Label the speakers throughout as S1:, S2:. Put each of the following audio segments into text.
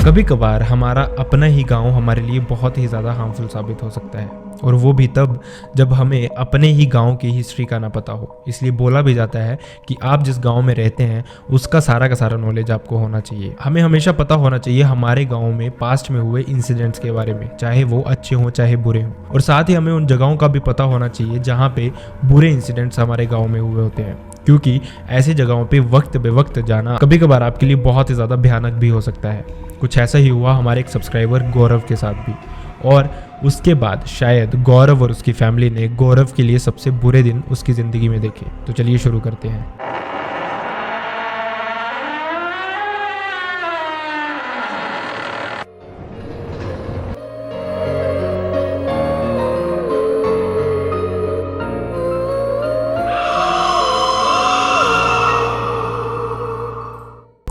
S1: कभी कभार हमारा अपना ही गांव हमारे लिए बहुत ही ज़्यादा हार्मफुल साबित हो सकता है, और वो भी तब जब हमें अपने ही गांव की हिस्ट्री का ना पता हो। इसलिए बोला भी जाता है कि आप जिस गांव में रहते हैं उसका सारा का सारा नॉलेज आपको होना चाहिए। हमें हमेशा पता होना चाहिए हमारे गांव में पास्ट में हुए इंसिडेंट्स के बारे में, चाहे वो अच्छे हों चाहे बुरे हों। और साथ ही हमें उन जगहों का भी पता होना चाहिए जहाँ पे बुरे इंसिडेंट्स हमारे गाँव में हुए होते हैं, क्योंकि ऐसी जगहों पे वक्त बे वक्त जाना कभी कभार आपके लिए बहुत ही ज़्यादा भयानक भी हो सकता है। कुछ ऐसा ही हुआ हमारे एक सब्सक्राइबर गौरव के साथ भी, और उसके बाद शायद गौरव और उसकी फैमिली ने गौरव के लिए सबसे बुरे दिन उसकी ज़िंदगी में देखे। तो चलिए शुरू करते हैं।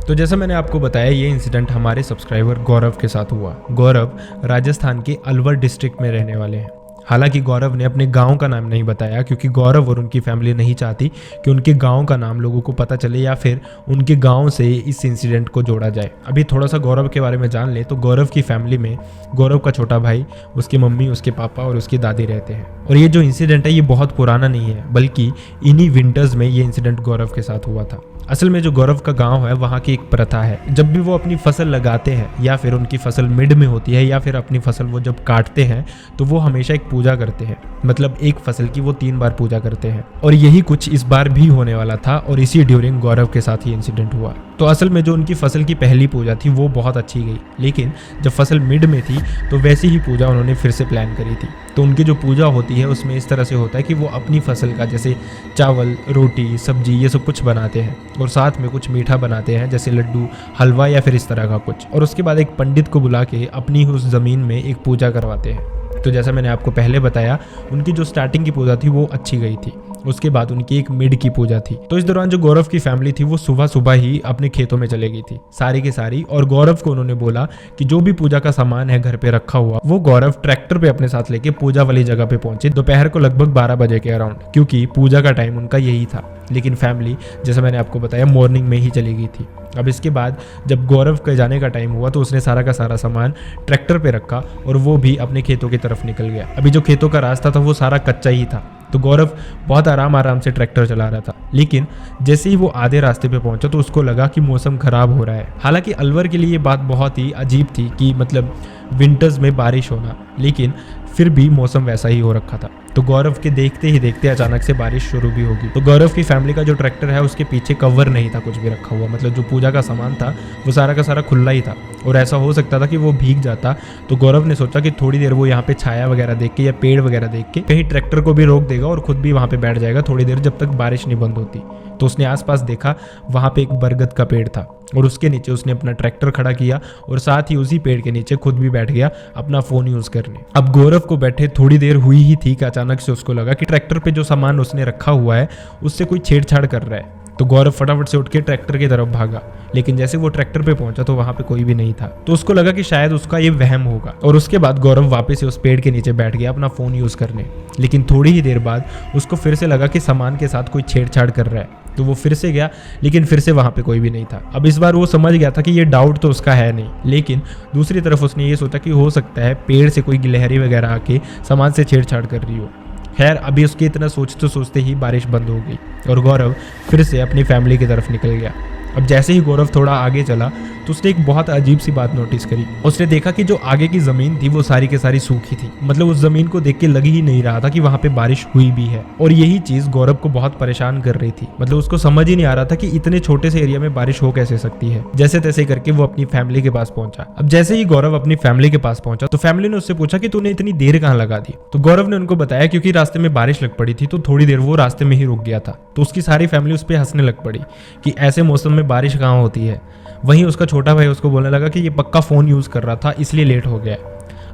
S1: तो जैसा मैंने आपको बताया, ये इंसिडेंट हमारे सब्सक्राइबर गौरव के साथ हुआ। गौरव राजस्थान के अलवर डिस्ट्रिक्ट में रहने वाले हैं। हालांकि गौरव ने अपने गांव का नाम नहीं बताया, क्योंकि गौरव और उनकी फैमिली नहीं चाहती कि उनके गांव का नाम लोगों को पता चले या फिर उनके गांव से इस इंसिडेंट को जोड़ा जाए। अभी थोड़ा सा गौरव के बारे में जान ले तो गौरव की फैमिली में गौरव का छोटा भाई, उसकी मम्मी, उसके पापा और उसकी दादी रहते हैं। और ये जो इंसिडेंट है ये बहुत पुराना नहीं है, बल्कि इन्हीं विंटर्स में ये इंसिडेंट गौरव के साथ हुआ था। असल में जो गौरव का गांव है वहाँ की एक प्रथा है, जब भी वो अपनी फसल लगाते हैं या फिर उनकी फसल मिड में होती है या फिर अपनी फसल वो जब काटते हैं तो वो हमेशा एक पूजा करते हैं। मतलब एक फसल की वो 3 बार पूजा करते हैं, और यही कुछ इस बार भी होने वाला था, और इसी ड्यूरिंग गौरव के साथ ही इंसिडेंट हुआ। तो असल में जो उनकी फसल की पहली पूजा थी वो बहुत अच्छी गई, लेकिन जब फसल मिड में थी तो वैसी ही पूजा उन्होंने फिर से प्लान करी थी। तो उनकी जो पूजा होती है उसमें इस तरह से होता है कि वो अपनी फसल का जैसे चावल, रोटी, सब्जी ये सब कुछ बनाते हैं, और साथ में कुछ मीठा बनाते हैं जैसे लड्डू, हलवा या फिर इस तरह का कुछ। और उसके बाद एक पंडित को बुला के अपनी उस ज़मीन में एक पूजा करवाते हैं। तो जैसा मैंने आपको पहले बताया, उनकी जो स्टार्टिंग की पूजा थी वो अच्छी गई थी। उसके बाद उनकी एक मिड की पूजा थी। तो इस दौरान जो गौरव की फैमिली थी वो सुबह सुबह ही अपने खेतों में चले गई थी, सारी की सारी। और गौरव को उन्होंने बोला कि जो भी पूजा का सामान है घर पे रखा हुआ, वो गौरव ट्रैक्टर पे अपने साथ लेके पूजा वाली जगह पे पहुंचे दोपहर को लगभग 12 बजे के अराउंड, क्योंकि पूजा का टाइम उनका यही था। लेकिन फैमिली, जैसा मैंने आपको बताया, मॉर्निंग में ही चली गई थी। अब इसके बाद जब गौरव के जाने का टाइम हुआ तो उसने सारा का सारा सामान ट्रैक्टर पे रखा और वो भी अपने खेतों की तरफ निकल गया। अभी जो खेतों का रास्ता था वो सारा कच्चा ही था, तो गौरव बहुत आराम से ट्रैक्टर चला रहा था। लेकिन जैसे ही वो आधे रास्ते पे पहुंचा तो उसको लगा कि मौसम खराब हो रहा है। हालांकि अलवर के लिए ये बात बहुत ही अजीब थी कि मतलब विंटर्स में बारिश होना, लेकिन फिर भी मौसम वैसा ही हो रखा था। तो गौरव के देखते ही देखते अचानक से बारिश शुरू भी होगी। तो गौरव की फैमिली का जो ट्रैक्टर है उसके पीछे कवर नहीं था कुछ भी रखा हुआ, मतलब जो पूजा का सामान था वो सारा का सारा खुला ही था, और ऐसा हो सकता था कि वो भीग जाता। तो गौरव ने सोचा कि थोड़ी देर वो यहाँ पे छाया वगैरह देख के या पेड़ वगैरह देख के कहीं ट्रैक्टर को भी रोक देगा और खुद भी वहाँ पे बैठ जाएगा थोड़ी देर, जब तक बारिश नहीं बंद होती। तो उसने आसपास देखा, वहाँ पे एक बरगद का पेड़ था और उसके नीचे उसने अपना ट्रैक्टर खड़ा किया और साथ ही उसी पेड़ के नीचे खुद भी बैठ गया अपना फोन यूज करने। अब गौरव को बैठे थोड़ी देर हुई ही थी कि अचानक से उसको लगा कि ट्रैक्टर पे जो सामान उसने रखा हुआ है उससे कोई छेड़छाड़ कर रहा है। तो गौरव फटाफट से उठ के ट्रैक्टर की तरफ भागा, लेकिन जैसे वो ट्रैक्टर पे पहुंचा तो वहां पे कोई भी नहीं था। तो उसको लगा कि शायद उसका ये वहम होगा, और उसके बाद गौरव वापस से उस पेड़ के नीचे बैठ गया अपना फोन यूज करने। लेकिन थोड़ी ही देर बाद उसको फिर से लगा कि सामान के साथ कोई छेड़छाड़ कर रहा है। तो वो फिर से गया, लेकिन फिर से वहां पे कोई भी नहीं था। अब इस बार वो समझ गया था कि ये डाउट तो उसका है नहीं, लेकिन दूसरी तरफ उसने ये सोचा कि हो सकता है पेड़ से कोई गिलहरी वगैरह आके सामान से छेड़छाड़ कर रही हो। खैर, अभी उसके इतना सोचते सोचते ही बारिश बंद हो गई और गौरव फिर से अपनी फैमिली की तरफ निकल गया। अब जैसे ही गौरव थोड़ा आगे चला तो उसने एक बहुत अजीब सी बात नोटिस करी। उसने देखा कि जो आगे की ज़मीन थी वो सारी के सारी सूखी थी, मतलब उस ज़मीन को देख के लग ही नहीं रहा था कि वहाँ पे बारिश हुई भी है। और यही चीज़ गौरव को बहुत परेशान कर रही थी, मतलब उसको समझ ही नहीं आ रहा था कि इतने छोटे से एरिया में बारिश हो कैसे सकती है। जैसे तैसे करके वो अपनी फैमिली के पास पहुंचा। अब जैसे ही गौरव अपनी फैमिली के पास पहुंचा तो फैमिली ने उससे पूछा कि तूने इतनी देर कहाँ लगा दी। तो गौरव ने उनको बताया क्योंकि रास्ते में बारिश लग पड़ी थी तो थोड़ी देर वो रास्ते में ही रुक गया था। तो उसकी सारी फैमिली उस पर हंसने लग पड़ी कि ऐसे मौसम में बारिश कहाँ होती है। वहीं उसका छोटा भाई उसको बोलने लगा कि ये पक्का फ़ोन यूज़ कर रहा था इसलिए लेट हो गया।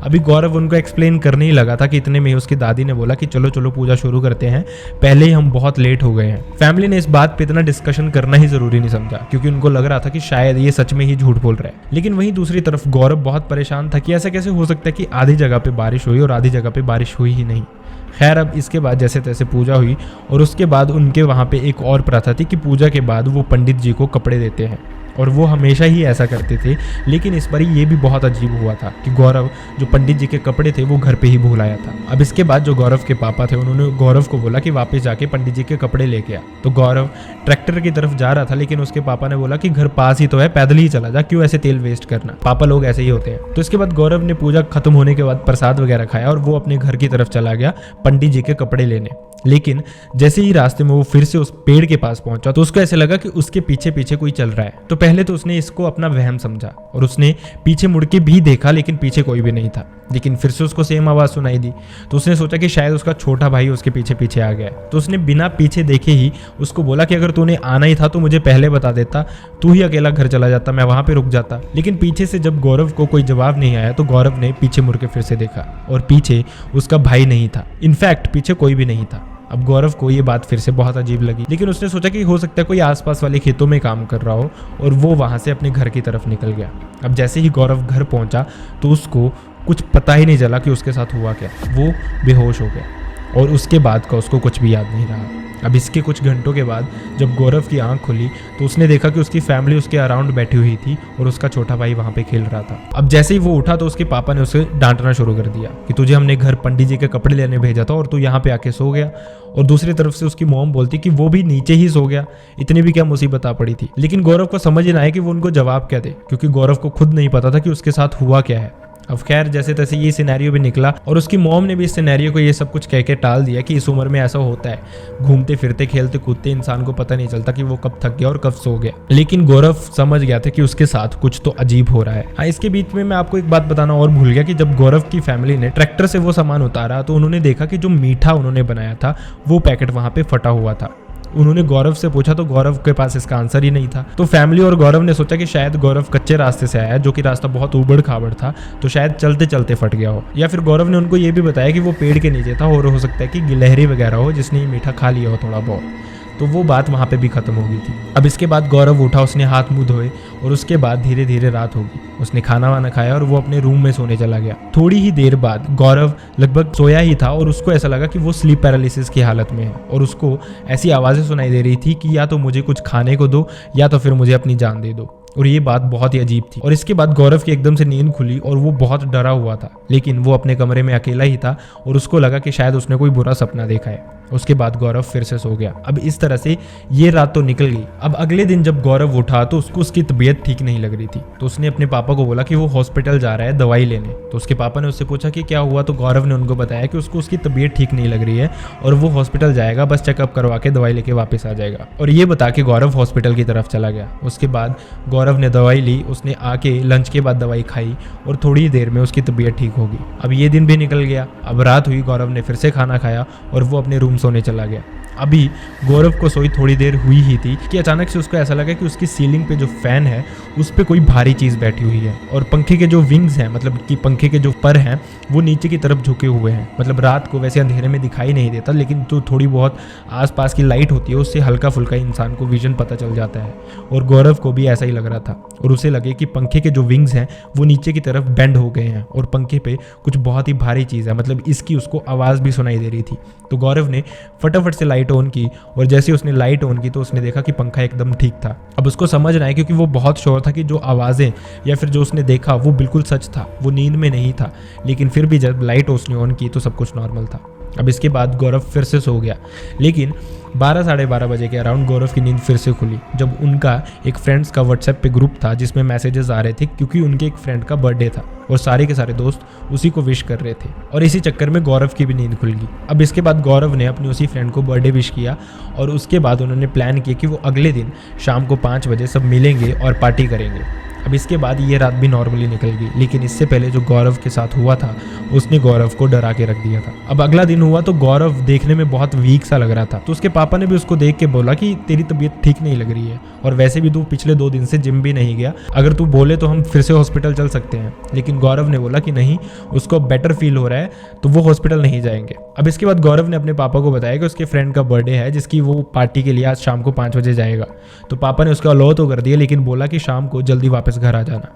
S1: अभी गौरव उनको एक्सप्लेन करने ही लगा था कि इतने में ही उसकी दादी ने बोला कि चलो चलो पूजा शुरू करते हैं, पहले ही हम बहुत लेट हो गए हैं। फैमिली ने इस बात पे इतना डिस्कशन करना ही ज़रूरी नहीं समझा, क्योंकि उनको लग रहा था कि शायद ये सच में ही झूठ बोल रहा है। लेकिन वहीं दूसरी तरफ गौरव बहुत परेशान था कि ऐसा कैसे हो सकता है कि आधी जगह पे बारिश हुई और आधी जगह पे बारिश हुई ही नहीं। खैर, अब इसके बाद जैसे तैसे पूजा हुई और उसके बाद उनके वहाँ पे एक और प्रथा थी कि पूजा के बाद वो पंडित जी को कपड़े देते हैं और वो हमेशा ही ऐसा करते थे। लेकिन इस बार ये भी बहुत अजीब हुआ था कि गौरव जो पंडित जी के कपड़े थे वो घर पे ही भूल आया था। अब इसके बाद जो गौरव के पापा थे उन्होंने गौरव को बोला कि वापस जाके पंडित जी के कपड़े लेके आ। तो गौरव ट्रैक्टर की तरफ जा रहा था, लेकिन उसके पापा ने बोला कि घर पास ही तो है, पैदल ही चला जा, क्यों ऐसे तेल वेस्ट करना। पापा लोग ऐसे ही होते हैं। तो इसके बाद गौरव ने पूजा खत्म होने के बाद प्रसाद वगैरह खाया और वो अपने घर की तरफ चला गया पंडित जी के कपड़े लेने। लेकिन जैसे ही रास्ते में वो फिर से उस पेड़ के पास पहुंचा तो उसको ऐसे लगा कि उसके पीछे पीछे कोई चल रहा है। तो पहले तो उसने इसको अपना वहम समझा और उसने पीछे मुड़ के भी देखा, लेकिन पीछे कोई भी नहीं था। लेकिन फिर से उसको सेम आवाज़ सुनाई दी तो उसने सोचा कि शायद उसका छोटा भाई उसके पीछे पीछे आ गया। तो उसने बिना पीछे देखे ही उसको बोला कि अगर तूने आना ही था तो मुझे पहले बता देता, तू ही अकेला घर चला जाता, मैं वहाँ पे रुक जाता। लेकिन पीछे से जब गौरव को कोई जवाब नहीं आया तो गौरव ने पीछे मुड़ के फिर से देखा और पीछे उसका भाई नहीं था। इनफैक्ट पीछे कोई भी नहीं था। अब गौरव को ये बात फिर से बहुत अजीब लगी, लेकिन उसने सोचा कि हो सकता है कोई आसपास वाले खेतों में काम कर रहा हो, और वो वहाँ से अपने घर की तरफ निकल गया। अब जैसे ही गौरव घर पहुँचा तो उसको कुछ पता ही नहीं चला कि उसके साथ हुआ क्या। वो बेहोश हो गया और उसके बाद का उसको कुछ भी याद नहीं रहा। अब इसके कुछ घंटों के बाद जब गौरव की आंख खुली तो उसने देखा कि उसकी फैमिली उसके अराउंड बैठी हुई थी और उसका छोटा भाई वहाँ पे खेल रहा था। अब जैसे ही वो उठा तो उसके पापा ने उसे डांटना शुरू कर दिया कि तुझे हमने घर पंडित जी के कपड़े लेने भेजा था और तू यहाँ पे आके सो गया। और दूसरी तरफ से उसकी मॉम बोलती कि वो भी नीचे ही सो गया, इतनी भी क्या मुसीबत आ पड़ी थी। लेकिन गौरव को समझ ही ना आया कि वो उनको जवाब क्या दे, क्योंकि गौरव को खुद नहीं पता था कि उसके साथ हुआ क्या है। अब खैर जैसे तैसे ये सिनेरियो भी निकला और उसकी मॉम ने भी इस सिनेरियो को ये सब कुछ कह के टाल दिया कि इस उम्र में ऐसा होता है, घूमते फिरते खेलते कूदते इंसान को पता नहीं चलता कि वो कब थक गया और कब सो गया। लेकिन गौरव समझ गया था कि उसके साथ कुछ तो अजीब हो रहा है। हाँ, इसके बीच में मैं आपको एक बात बताना और भूल गया कि जब गौरव की फैमिली ने ट्रैक्टर से वो सामान उतारा तो उन्होंने देखा कि जो मीठा उन्होंने बनाया था वो पैकेट वहाँ पे फटा हुआ था। उन्होंने गौरव से पूछा तो गौरव के पास इसका आंसर ही नहीं था। तो फैमिली और गौरव ने सोचा कि शायद गौरव कच्चे रास्ते से आया, जो कि रास्ता बहुत उबड़ खाबड़ था, तो शायद चलते चलते फट गया हो। या फिर गौरव ने उनको ये भी बताया कि वो पेड़ के नीचे था और हो सकता है कि गिलहरी वगैरह हो जिसने ये मीठा खा लिया हो थोड़ा बहुत। तो वो बात वहाँ पे भी खत्म हो गई थी। अब इसके बाद गौरव उठा, उसने हाथ मुंह धोए और उसके बाद धीरे धीरे रात होगी। उसने खाना वाना खाया और वो अपने रूम में सोने चला गया। थोड़ी ही देर बाद गौरव लगभग सोया ही था और उसको ऐसा लगा कि वो स्लीप पैरालिसिस की हालत में है और उसको ऐसी आवाज़ें सुनाई दे रही थी कि या तो मुझे कुछ खाने को दो या तो फिर मुझे अपनी जान दे दो। और ये बात बहुत ही अजीब थी। और इसके बाद गौरव की एकदम से नींद खुली और वो बहुत डरा हुआ था, लेकिन वो अपने कमरे में अकेला ही था और उसको लगा कि शायद उसने कोई बुरा सपना देखा है। उसके बाद गौरव फिर से सो गया। अब इस तरह से ये रात तो निकल गई। अब अगले दिन जब गौरव उठा तो उसको उसकी तबीयत ठीक नहीं लग रही थी। तो उसने अपने पापा को बोला कि वो हॉस्पिटल जा रहा है दवाई लेने। तो उसके पापा ने उससे पूछा कि क्या हुआ, तो गौरव ने उनको बताया कि उसको उसकी तबीयत ठीक नहीं लग रही है और वो हॉस्पिटल जाएगा, बस चेकअप करवा के दवाई लेके वापस आ जाएगा। और ये बता के गौरव हॉस्पिटल की तरफ चला गया। उसके बाद गौरव ने दवाई ली, उसने आके लंच के बाद दवाई खाई और थोड़ी देर में उसकी तबीयत ठीक हो गई। अब ये दिन भी निकल गया। अब रात हुई, गौरव ने फिर से खाना खाया और वो अपने रूम सोने चला गया। अभी गौरव को सोई थोड़ी देर हुई ही थी कि अचानक से उसको ऐसा लगा कि उसकी सीलिंग पे जो फैन है उस पे कोई भारी चीज़ बैठी हुई है और पंखे के जो विंग्स हैं, मतलब कि पंखे के जो पर हैं, वो नीचे की तरफ झुके हुए हैं। मतलब रात को वैसे अंधेरे में दिखाई नहीं देता, लेकिन जो थोड़ी बहुत आसपास की लाइट होती है उससे हल्का फुल्का इंसान को विजन पता चल जाता है। और गौरव को भी ऐसा ही लग रहा था और उसे लगे कि पंखे के जो विंग्स हैं वो नीचे की तरफ बेंड हो गए हैं और पंखे पे कुछ बहुत ही भारी चीज़ है, मतलब इसकी उसको आवाज़ भी सुनाई दे रही थी। तो गौरव ने फटाफट से लाइट ऑन की और जैसे उसने लाइट ऑन की तो उसने देखा कि पंखा एकदम ठीक था। अब उसको समझ ना आया क्योंकि वो बहुत श्योर था कि जो आवाज़ें या फिर जो उसने देखा वो बिल्कुल सच था, वो नींद में नहीं था। लेकिन फिर भी जब लाइट उसने ऑन की तो सब कुछ नॉर्मल था। अब इसके बाद गौरव फिर से सो गया, लेकिन 12 साढ़े 12 बजे के अराउंड गौरव की नींद फिर से खुली जब उनका एक फ्रेंड्स का व्हाट्सएप पे ग्रुप था जिसमें मैसेजेस आ रहे थे क्योंकि उनके एक फ्रेंड का बर्थडे था और सारे के सारे दोस्त उसी को विश कर रहे थे और इसी चक्कर में गौरव की भी नींद खुल गई। अब इसके बाद गौरव ने अपनी उसी फ्रेंड को बर्थडे विश किया और उसके बाद उन्होंने प्लान किया कि वो अगले दिन शाम को 5 बजे सब मिलेंगे और पार्टी करेंगे। अब इसके बाद ये रात भी नॉर्मली निकल गई, लेकिन इससे पहले जो गौरव के साथ हुआ था उसने गौरव को डरा के रख दिया था। अब अगला दिन हुआ तो गौरव देखने में बहुत वीक सा लग रहा था, तो उसके पापा ने भी उसको देख के बोला कि तेरी तबीयत ठीक नहीं लग रही है और वैसे भी तू पिछले 2 दिन से जिम भी नहीं गया, अगर तू बोले तो हम फिर से हॉस्पिटल चल सकते हैं। लेकिन गौरव ने बोला कि नहीं, उसको बेटर फील हो रहा है तो वो हॉस्पिटल नहीं जाएंगे। अब इसके बाद गौरव ने अपने पापा को बताया कि उसके फ्रेंड का बर्थडे है जिसकी वो पार्टी के लिए आज शाम को 5 बजे जाएगा। तो पापा ने उसका अलाउ तो कर दिया, लेकिन बोला कि शाम को जल्दी वापस घर आ जाना।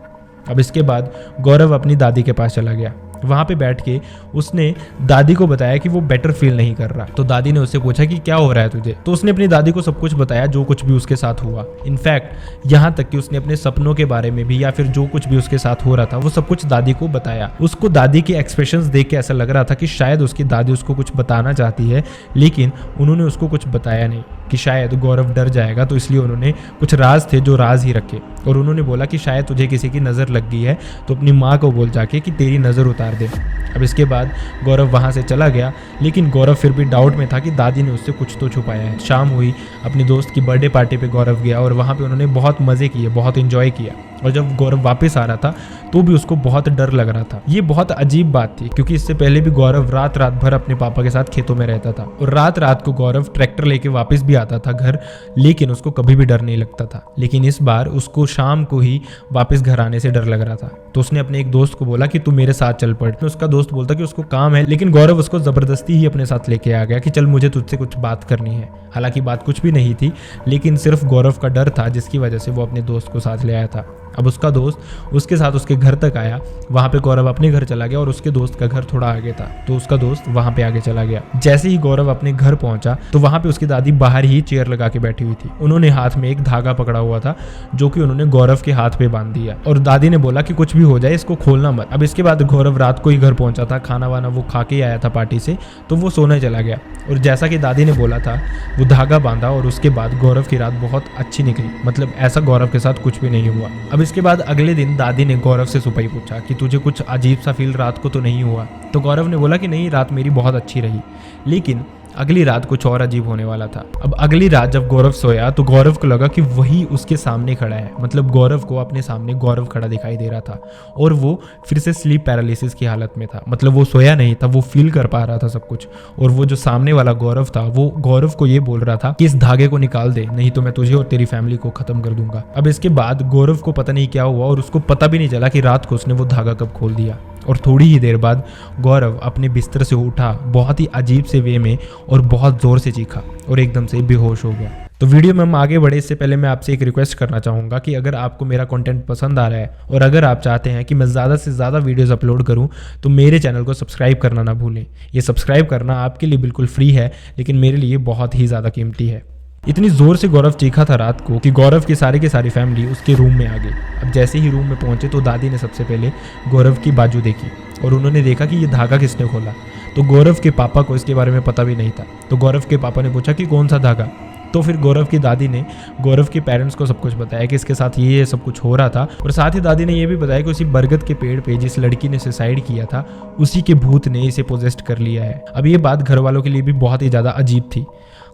S1: अब इसके बाद गौरव अपनी दादी के पास चला गया वहाँ पे बैठ के उसने दादी को बताया कि वो बेटर फील नहीं कर रहा। तो दादी ने उससे पूछा कि क्या हो रहा है तुझे। तो उसने अपनी दादी को सब कुछ बताया जो कुछ भी उसके साथ हुआ। इनफैक्ट यहाँ तक कि उसने अपने सपनों के बारे में भी या फिर जो कुछ भी उसके साथ हो रहा था वो सब कुछ दादी को बताया। उसको दादी के एक्सप्रेशंस देख के ऐसा लग रहा था कि शायद उसकी दादी उसको कुछ बताना चाहती है, लेकिन उन्होंने उसको कुछ बताया नहीं कि शायद गौरव डर जाएगा, तो इसलिए उन्होंने कुछ राज थे जो राज ही रखे। और उन्होंने बोला कि शायद तुझे किसी की नज़र लग गई है तो अपनी माँ को बोल जाके कि तेरी नज़र उतार दे। अब इसके बाद गौरव वहाँ से चला गया, लेकिन गौरव फिर भी डाउट में था कि दादी ने उससे कुछ तो छुपाया है। शाम हुई, अपनी दोस्त की बर्थडे पार्टी पे गौरव गया और वहाँ पे उन्होंने बहुत मज़े किए, बहुत एंजॉय किया। और जब गौरव वापस आ रहा था तो भी उसको बहुत डर लग रहा था। ये बहुत अजीब बात थी क्योंकि इससे पहले भी गौरव रात भर अपने पापा के साथ खेतों में रहता था और रात को गौरव ट्रैक्टर लेके वापस भी आता था घर, लेकिन उसको कभी भी डर नहीं लगता था। लेकिन इस बार उसको शाम को ही वापस घर आने से डर लग रहा था। तो उसने अपने एक दोस्त को बोला कि तू मेरे साथ चल पड़। उसका दोस्त बोलता कि उसको काम है, लेकिन गौरव उसको जबरदस्ती ही अपने साथ लेके आ गया कि चल मुझे तुझसे कुछ बात करनी है। हालांकि बात कुछ भी नहीं थी, लेकिन सिर्फ गौरव का डर था जिसकी वजह से वो अपने दोस्त को साथ ले आया था। अब उसका दोस्त उसके साथ उसके घर तक आया। वहाँ पे गौरव अपने घर चला गया और उसके दोस्त का घर थोड़ा आगे था, तो उसका दोस्त वहाँ पे आगे चला गया। जैसे ही गौरव अपने घर पहुंचा तो वहाँ पे उसकी दादी बाहर ही चेयर लगा के बैठी हुई थी। उन्होंने हाथ में एक धागा पकड़ा हुआ था जो कि उन्होंने गौरव के हाथ पे बांध दिया और दादी ने बोला कि कुछ भी हो जाए इसको खोलना मत। अब इसके बाद गौरव रात को ही घर पहुंचा था, खाना वाना वो खा के आया था पार्टी से, तो वो सोने चला गया। और जैसा कि दादी ने बोला था वो धागा बांधा और उसके बाद गौरव की रात बहुत अच्छी निकली। मतलब ऐसा गौरव के साथ कुछ भी नहीं हुआ। अब इसके बाद अगले दिन दादी ने गौरव से सुबह ही पूछा कि तुझे कुछ अजीब सा फील रात को तो नहीं हुआ। तो गौरव ने बोला कि नहीं, रात मेरी बहुत अच्छी रही, लेकिन अगली रात कुछ और अजीब होने वाला था। अब अगली रात जब गौरव सोया तो गौरव को लगा कि वही उसके सामने खड़ा है। मतलब गौरव को अपने सामने गौरव खड़ा दिखाई दे रहा था और वो फिर से स्लीप पैरालिसिस की हालत में था। मतलब वो सोया नहीं था, वो फील कर पा रहा था सब कुछ। और वो जो सामने वाला गौरव था वो गौरव को ये बोल रहा था कि इस धागे को निकाल दे, नहीं तो मैं तुझे और तेरी फैमिली को खत्म कर दूंगा। अब इसके बाद गौरव को पता नहीं क्या हुआ और उसको पता भी नहीं चला कि रात को उसने वो धागा कब खोल दिया। और थोड़ी ही देर बाद गौरव अपने बिस्तर से उठा बहुत ही अजीब से वे में और बहुत ज़ोर से चीखा और एकदम से बेहोश हो गया। तो वीडियो में हम आगे बढ़े इससे पहले मैं आपसे एक रिक्वेस्ट करना चाहूँगा कि अगर आपको मेरा कंटेंट पसंद आ रहा है और अगर आप चाहते हैं कि मैं ज़्यादा से ज़्यादा वीडियोस अपलोड करूँ तो मेरे चैनल को सब्सक्राइब करना ना भूलें। ये सब्सक्राइब करना आपके लिए बिल्कुल फ्री है, लेकिन मेरे लिए बहुत ही ज़्यादा कीमती है। इतनी ज़ोर से गौरव चीखा था रात को कि गौरव की सारी फैमिली उसके रूम में आ गई। अब जैसे ही रूम में पहुंचे तो दादी ने सबसे पहले गौरव की बाजू देखी और उन्होंने देखा कि ये धागा किसने खोला। तो गौरव के पापा को इसके बारे में पता भी नहीं था। तो गौरव के पापा ने पूछा कि कौन सा धागा। तो फिर गौरव की दादी ने गौरव के पेरेंट्स को सब कुछ बताया कि इसके साथ ये सब कुछ हो रहा था। और साथ ही दादी ने ये भी बताया कि उसी बरगद के पेड़ पे जिस लड़की ने सुसाइड किया था उसी के भूत ने इसे पोजेस्ट कर लिया है। अब ये बात घर वालों के लिए भी बहुत ही ज़्यादा अजीब थी।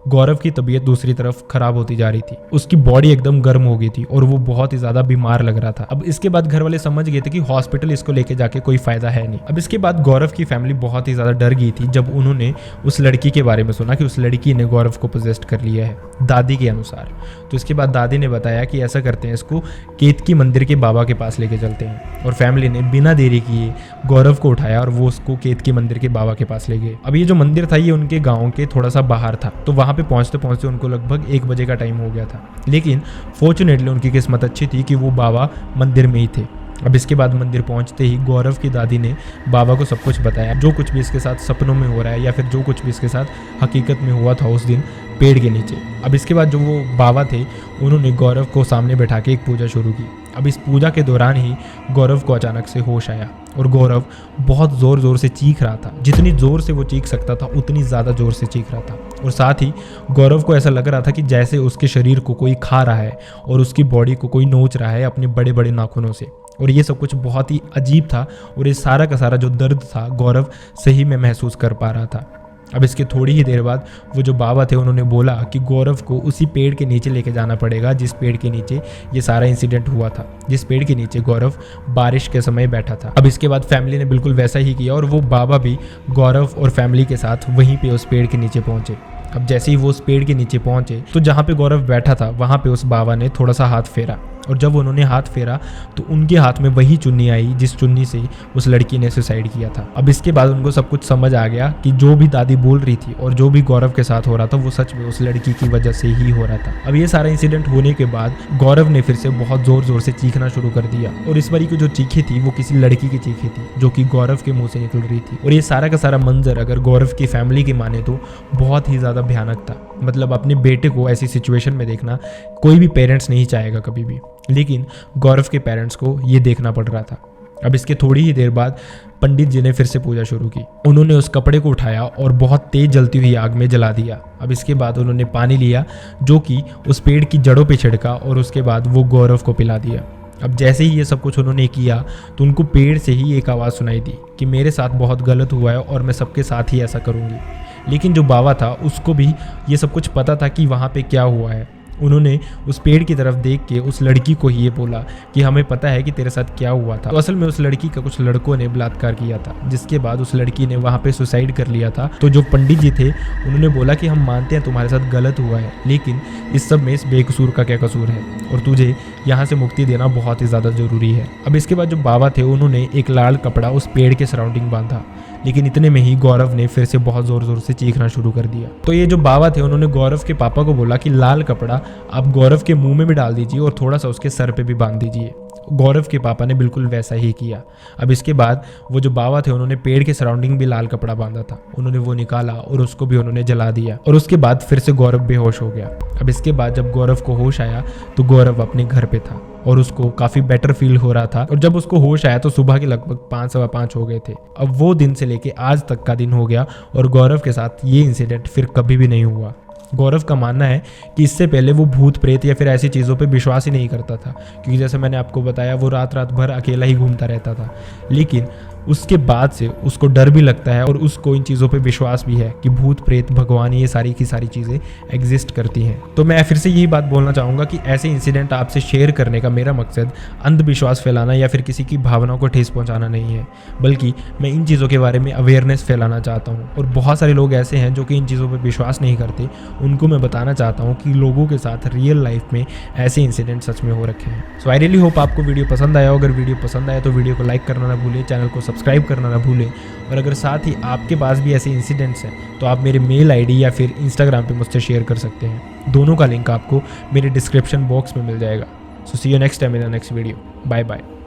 S1: गौरव की तबीयत दूसरी तरफ खराब होती जा रही थी, उसकी बॉडी एकदम गर्म हो गई थी और वो बहुत ही ज्यादा बीमार लग रहा था। अब इसके बाद घर वाले समझ गए थे कि हॉस्पिटल इसको लेके जाके कोई फायदा है नहीं। अब इसके बाद गौरव की फैमिली बहुत ही ज्यादा डर गई थी जब उन्होंने उस लड़की के बारे में सुना कि उस लड़की ने गौरव को पोजेस्ट कर लिया है दादी के अनुसार। तो इसके बाद दादी ने बताया कि ऐसा करते हैं, इसको केतकी मंदिर के बाबा के पास लेके चलते हैं। और फैमिली ने बिना देरी किए गौरव को उठाया और वो उसको केतकी मंदिर के बाबा के पास ले गए। अब ये जो मंदिर था ये उनके गाँव के थोड़ा सा बाहर था, तो वहाँ पे पहुँचते पहुँचते उनको लगभग 1 बजे का टाइम हो गया था। लेकिन फॉर्चुनेटली उनकी किस्मत अच्छी थी कि वो बाबा मंदिर में ही थे। अब इसके बाद मंदिर पहुंचते ही गौरव की दादी ने बाबा को सब कुछ बताया, जो कुछ भी इसके साथ सपनों में हो रहा है या फिर जो कुछ भी इसके साथ हकीकत में हुआ था उस दिन पेड़ के नीचे। अब इसके बाद जो वो बाबा थे उन्होंने गौरव को सामने बैठा के एक पूजा शुरू की। अब इस पूजा के दौरान ही गौरव को अचानक से होश आया और गौरव बहुत ज़ोर से चीख रहा था। जितनी ज़ोर से वो चीख सकता था उतनी ज़्यादा ज़ोर से चीख रहा था। और साथ ही गौरव को ऐसा लग रहा था कि जैसे उसके शरीर को कोई खा रहा है और उसकी बॉडी को कोई नोच रहा है अपने बड़े बड़े नाखूनों से। और ये सब कुछ बहुत ही अजीब था और ये सारा का सारा जो दर्द था गौरव सही में महसूस कर पा रहा था। अब इसके थोड़ी ही देर बाद वो जो बाबा थे उन्होंने बोला कि गौरव को उसी पेड़ के नीचे लेके जाना पड़ेगा जिस पेड़ के नीचे ये सारा इंसिडेंट हुआ था, जिस पेड़ के नीचे गौरव बारिश के समय बैठा था। अब इसके बाद फैमिली ने बिल्कुल वैसा ही किया और वो बाबा भी गौरव और फैमिली के साथ वहीं पे उस पेड़ के नीचे पहुंचे। अब जैसे ही वो उस पेड़ के नीचे पहुंचे तो जहाँ पे गौरव बैठा था वहाँ पे उस बाबा ने थोड़ा सा हाथ फेरा और जब उन्होंने हाथ फेरा तो उनके हाथ में वही चुन्नी आई जिस चुन्नी से उस लड़की ने सुसाइड किया था। अब इसके बाद उनको सब कुछ समझ आ गया कि जो भी दादी बोल रही थी और जो भी गौरव के साथ हो रहा था वो सच में उस लड़की की वजह से ही हो रहा था। अब ये सारा इंसिडेंट होने के बाद गौरव ने फिर से बहुत जोर जोर से चीखना शुरू कर दिया और इस बारी की जो चीखें थी वो किसी लड़की की चीखें थी जो कि गौरव के मुंह से निकल रही थी। और ये सारा का सारा मंजर अगर गौरव की फैमिली की माने तो बहुत ही ज्यादा भयानक था। मतलब अपने बेटे को ऐसी सिचुएशन में देखना कोई भी पेरेंट्स नहीं चाहेगा कभी भी, लेकिन गौरव के पेरेंट्स को ये देखना पड़ रहा था। अब इसके थोड़ी ही देर बाद पंडित जी ने फिर से पूजा शुरू की। उन्होंने उस कपड़े को उठाया और बहुत तेज जलती हुई आग में जला दिया। अब इसके बाद उन्होंने पानी लिया जो कि उस पेड़ की जड़ों पे छिड़का और उसके बाद वो गौरव को पिला दिया। अब जैसे ही ये सब कुछ उन्होंने किया तो उनको पेड़ से ही एक आवाज़ सुनाई दी कि मेरे साथ बहुत गलत हुआ है और मैं सबके साथ ही ऐसा करूँगी। लेकिन जो बाबा था उसको भी ये सब कुछ पता था कि वहाँ पे क्या हुआ है। उन्होंने उस पेड़ की तरफ देख के उस लड़की को ही ये बोला कि हमें पता है कि तेरे साथ क्या हुआ था। तो असल में उस लड़की का कुछ लड़कों ने बलात्कार किया था, जिसके बाद उस लड़की ने वहाँ पे सुसाइड कर लिया था। तो जो पंडित जी थे उन्होंने बोला कि हम मानते हैं तुम्हारे साथ गलत हुआ है, लेकिन इस सब में इस बेकसूर का क्या कसूर है और तुझे यहाँ से मुक्ति देना बहुत ही ज़्यादा ज़रूरी है। अब इसके बाद जो बाबा थे उन्होंने एक लाल कपड़ा उस पेड़ के सराउंडिंग बांधा, लेकिन इतने में ही गौरव ने फिर से बहुत ज़ोर ज़ोर से चीखना शुरू कर दिया। तो ये जो बाबा थे उन्होंने गौरव के पापा को बोला कि लाल कपड़ा आप गौरव के मुंह में भी डाल दीजिए और थोड़ा सा उसके सर पे भी बांध दीजिए। गौरव के पापा ने बिल्कुल वैसा ही किया। अब इसके बाद वो जो बाबा थे उन्होंने पेड़ के सराउंडिंग भी लाल कपड़ा बांधा था, उन्होंने वो निकाला और उसको भी उन्होंने जला दिया और उसके बाद फिर से गौरव बेहोश हो गया। अब इसके बाद जब गौरव को होश आया तो गौरव अपने घर पे था और उसको काफ़ी बेटर फील हो रहा था। और जब उसको होश आया तो सुबह के लगभग 5-5 हो गए थे। अब वो दिन से लेके आज तक का दिन हो गया और गौरव के साथ ये इंसिडेंट फिर कभी भी नहीं हुआ। गौरव का मानना है कि इससे पहले वो भूत प्रेत या फिर ऐसी चीज़ों पे विश्वास ही नहीं करता था, क्योंकि जैसे मैंने आपको बताया वो रात रात भर अकेला ही घूमता रहता था। लेकिन उसके बाद से उसको डर भी लगता है और उसको इन चीज़ों पे विश्वास भी है कि भूत प्रेत भगवान ये सारी की सारी चीज़ें एग्जिस्ट करती हैं। तो मैं फिर से यही बात बोलना चाहूँगा कि ऐसे इंसिडेंट आपसे शेयर करने का मेरा मकसद अंधविश्वास फैलाना या फिर किसी की भावनाओं को ठेस पहुँचाना नहीं है, बल्कि मैं इन चीज़ों के बारे में अवेयरनेस फैलाना चाहता हूँ। और बहुत सारे लोग ऐसे हैं जो कि इन चीज़ों पर विश्वास नहीं करते, उनको मैं बताना चाहता हूँ कि लोगों के साथ रियल लाइफ में ऐसे इंसिडेंट सच में हो रखे हैं। सो आई रियली होप आपको वीडियो पसंद आया। अगर वीडियो पसंद आया तो वीडियो को लाइक करना ना भूलें, चैनल को सब्सक्राइब करना ना भूलें। और अगर साथ ही आपके पास भी ऐसे इंसिडेंट्स हैं तो आप मेरे मेल आईडी या फिर इंस्टाग्राम पे मुझसे शेयर कर सकते हैं। दोनों का लिंक आपको मेरे डिस्क्रिप्शन बॉक्स में मिल जाएगा। So see you next time in the next video. Bye bye.